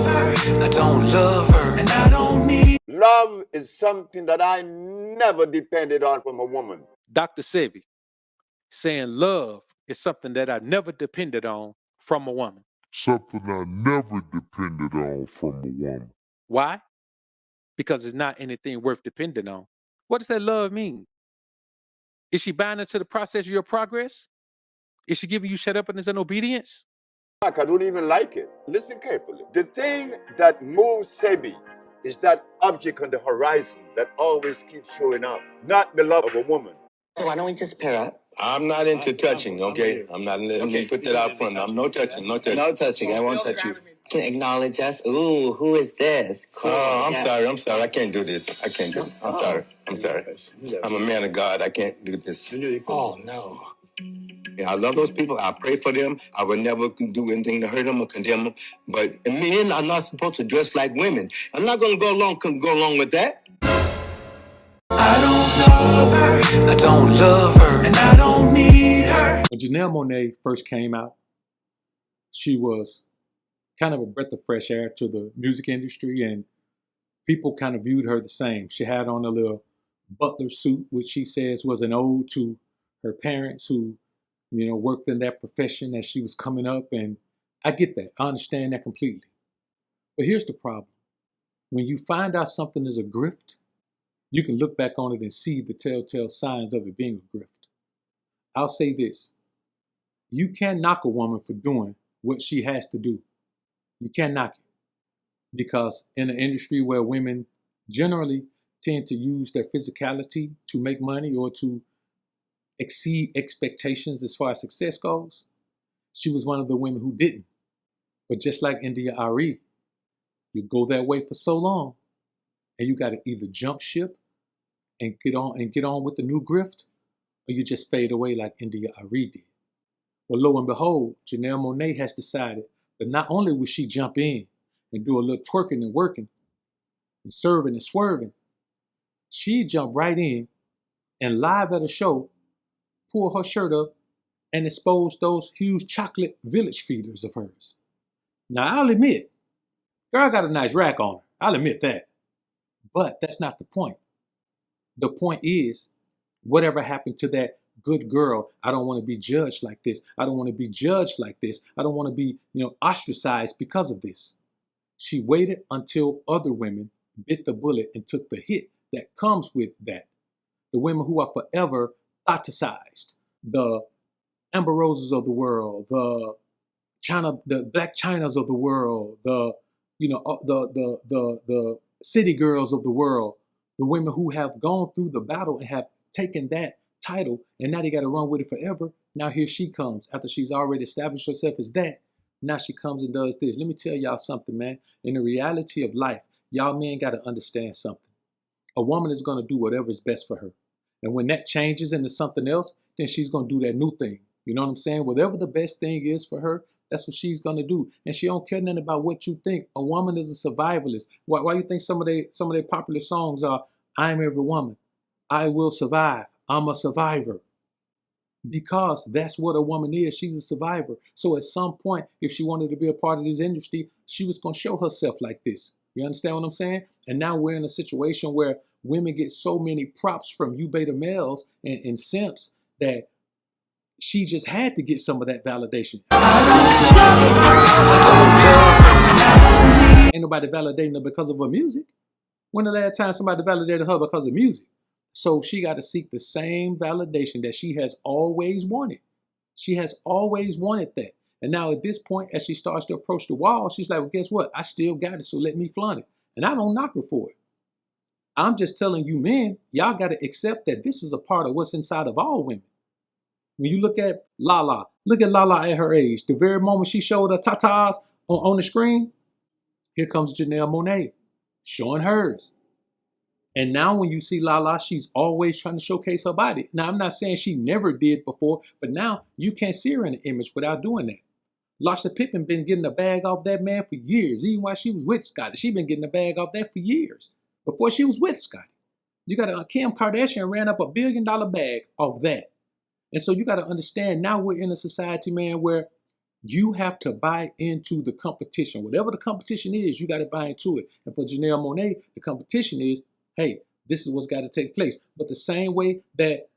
I don't love her, and I don't need. Love is something that I never depended on from a woman. Dr. Sebi saying love is something that I never depended on from a woman. Something I never depended on from a woman. Why? Because it's not anything worth depending on. What does that love mean? Is she buying into the process of your progress? Is she giving you shut upness and obedience? I don't even like it. Listen carefully. The thing that moves Sebi is that object on the horizon that always keeps showing up, not the love of a woman. So why don't we just pair up? I'm not into touching, okay? I'm not. Let me put that out front. I'm no touching, no touching. No touching. I won't touch you. Can acknowledge us. Ooh, who is this? Cool. Oh, I'm sorry. I can't do this. I can't do it. I'm sorry. I'm a man of God. I can't do this. Oh, no. Yeah, I love those people. I pray for them. I would never do anything to hurt them or condemn them. But men are not supposed to dress like women. I'm not going to go along with that. I don't love her, and I don't need her. When Janelle Monae first came out, she was kind of a breath of fresh air to the music industry, and people kind of viewed her the same. She had on a little butler suit, which she says was an ode to her parents who, worked in that profession as she was coming up. And I get that. I understand that completely. But here's the problem. When you find out something is a grift, you can look back on it and see the telltale signs of it being a grift. I'll say this. You can't knock a woman for doing what she has to do. You can't knock it. Because in an industry where women generally tend to use their physicality to make money or to exceed expectations as far as success goes, she was one of the women who didn't. But just like India Ari, you go that way for so long, and you got to either jump ship and get on with the new grift, or you just fade away like India Ari did. Well, lo and behold, Janelle Monae has decided that not only will she jump in and do a little twerking and working and serving and swerving, she jumped right in and live at a show, pull her shirt up and expose those huge chocolate village feeders of hers. Now, I'll admit, girl got a nice rack on her. I'll admit that. But that's not the point. The point is, whatever happened to that good girl, I don't want to be judged like this. I don't want to be judged like this. I don't want to be, ostracized because of this. She waited until other women bit the bullet and took the hit that comes with that. The women who are forever Tatasized, the Amber Roses of the world, the Black Chinas of the world, the city girls of the world, the women who have gone through the battle and have taken that title, and now they got to run with it forever. Now here she comes after she's already established herself as that. Now she comes and does this. Let me tell y'all something, man. In the reality of life, y'all men got to understand something. A woman is going to do whatever is best for her. And when that changes into something else, then she's going to do that new thing. You know what I'm saying? Whatever the best thing is for her, that's what she's going to do. And she don't care nothing about what you think. A woman is a survivalist. Why you think some of their popular songs are, I'm every woman, I will survive, I'm a survivor? Because that's what a woman is. She's a survivor. So at some point, if she wanted to be a part of this industry, she was going to show herself like this. You understand what I'm saying? And now we're in a situation where women get so many props from you beta males and simps that she just had to get some of that validation. Ain't nobody validating her because of her music. When the last time somebody validated her because of music? So she got to seek the same validation that she has always wanted. She has always wanted that. And now at this point, as she starts to approach the wall, she's like, well, guess what? I still got it, so let me flaunt it. And I don't knock her for it. I'm just telling you men, y'all got to accept that this is a part of what's inside of all women. When you look at Lala, look at Lala at her age. The very moment she showed her tatas on the screen, here comes Janelle Monae showing hers. And now when you see Lala, she's always trying to showcase her body. Now, I'm not saying she never did before, but now you can't see her in the image without doing that. Larsa Pippen been getting a bag off that man for years. Even while she was with Scotty, she been getting a bag off that for years. Before she was with Scotty. You got Kim Kardashian ran up $1 billion bag off that. And so you got to understand, now we're in a society, man, where You have to buy into the competition. Whatever the competition is, you got to buy into it. And for Janelle Monae, the competition is, hey, this is what's got to take place. But the same way that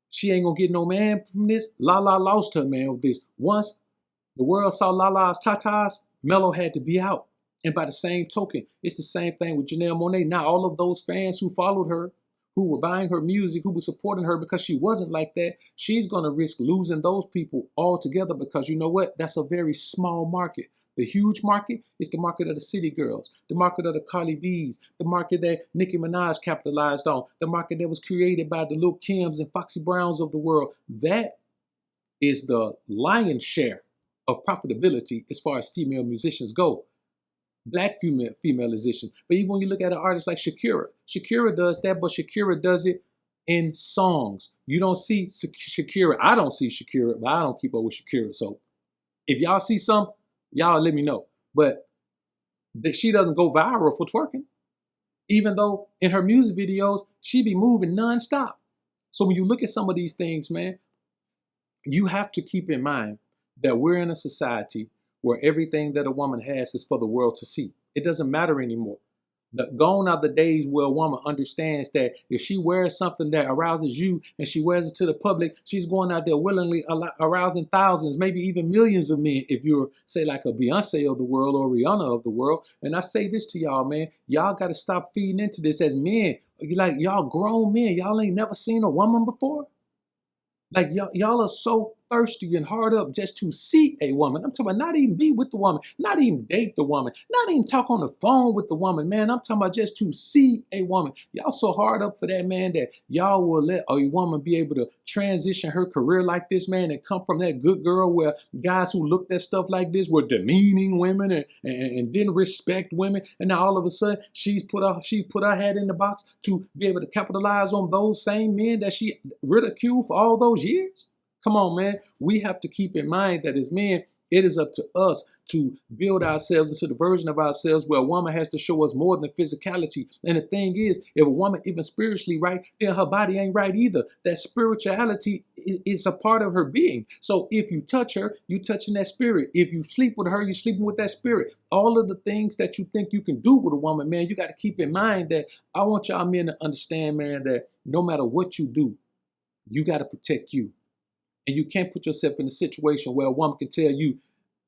she ain't going to get no man from this, Lala lost her man with this. Once the world saw Lala's Tatas, Mello had to be out. And by the same token, it's the same thing with Janelle Monae. Now, all of those fans who followed her, who were buying her music, who were supporting her because she wasn't like that, she's going to risk losing those people altogether because you know what? That's a very small market. The huge market is the market of the city girls, the market of the Cardi B's, the market that Nicki Minaj capitalized on, the market that was created by the Lil Kims and Foxy Browns of the world. That is the lion's share of profitability as far as female musicians go. Black female musicians. But even when you look at an artist like Shakira does that, but Shakira does it in songs. You don't see Shakira. I don't see Shakira, but I don't keep up with Shakira. So if y'all see some, y'all let me know. But she doesn't go viral for twerking. Even though in her music videos, she be moving nonstop. So when you look at some of these things, man, you have to keep in mind that we're in a society where everything that a woman has is for the world to see. It doesn't matter anymore. Gone are the days where a woman understands that if she wears something that arouses you and she wears it to the public, she's going out there willingly arousing thousands, maybe even millions of men if you're, say, like a Beyonce of the world or Rihanna of the world. And I say this to y'all, man, y'all got to stop feeding into this as men. Like, y'all grown men, y'all ain't never seen a woman before. Like, y'all are so thirsty and hard up just to see a woman. I'm talking about not even be with the woman, not even date the woman, not even talk on the phone with the woman, man. I'm talking about just to see a woman. Y'all so hard up for that, man, that y'all will let a woman be able to transition her career like this, man, and come from that good girl where guys who looked at stuff like this were demeaning women and didn't respect women. And now all of a sudden she put her head in the box to be able to capitalize on those same men that she ridiculed for all those years. Come on, man. We have to keep in mind that as men, it is up to us to build ourselves into the version of ourselves where a woman has to show us more than physicality. And the thing is, if a woman even spiritually right, then her body ain't right either. That spirituality is a part of her being. So if you touch her, you touching that spirit. If you sleep with her, you're sleeping with that spirit. All of the things that you think you can do with a woman, man, you got to keep in mind that I want y'all men to understand, man, that no matter what you do, you got to protect you. And you can't put yourself in a situation where a woman can tell you,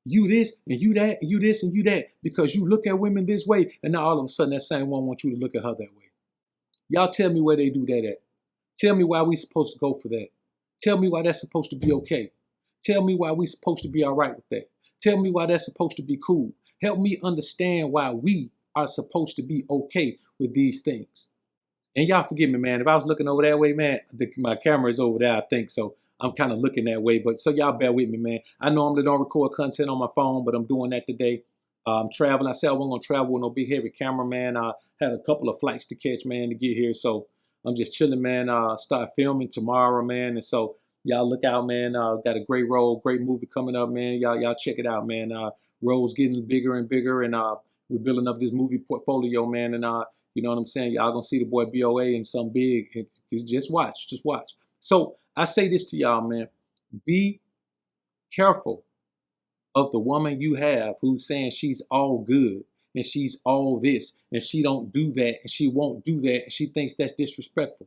you this and you that, and you this and you that, because you look at women this way, and now all of a sudden that same one wants you to look at her that way. Y'all tell me where they do that at. Tell me why we supposed to go for that. Tell me why that's supposed to be okay. Tell me why we supposed to be all right with that. Tell me why that's supposed to be cool. Help me understand why we are supposed to be okay with these things. And y'all forgive me, man. If I was looking over that way, man, my camera is over there, I think. So I'm kind of looking that way. But so y'all bear with me, man. I normally don't record content on my phone, but I'm doing that today. I'm traveling. I said I wasn't going to travel with no big heavy camera, man. I had a couple of flights to catch, man, to get here. So I'm just chilling, man. Start filming tomorrow, man. And so y'all look out, man. Got a great role, great movie coming up, man. Y'all check it out, man. Role's getting bigger and bigger, and we're building up this movie portfolio, man. And you know what I'm saying? Y'all gonna see the boy BOA in some big. Just watch. So I say this to y'all, man. Be careful of the woman you have who's saying she's all good and she's all this and she don't do that and she won't do that and she thinks that's disrespectful.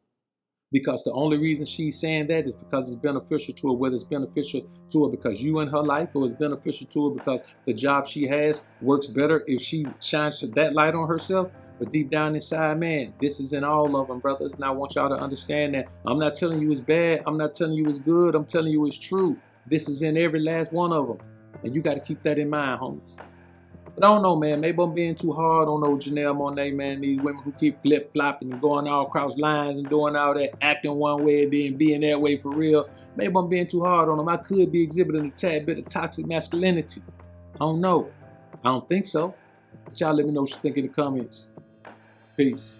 Because the only reason she's saying that is because it's beneficial to her, whether it's beneficial to her because you in her life, or it's beneficial to her because the job she has works better if she shines that light on herself. But deep down inside, man, this is in all of them, brothers. And I want y'all to understand that I'm not telling you it's bad. I'm not telling you it's good. I'm telling you it's true. This is in every last one of them. And you got to keep that in mind, homies. But I don't know, man. Maybe I'm being too hard on old Janelle Monae, man. These women who keep flip-flopping and going all across lines and doing all that, acting one way and then being that way for real. Maybe I'm being too hard on them. I could be exhibiting a tad bit of toxic masculinity. I don't know. I don't think so. But y'all let me know what you think in the comments. Peace.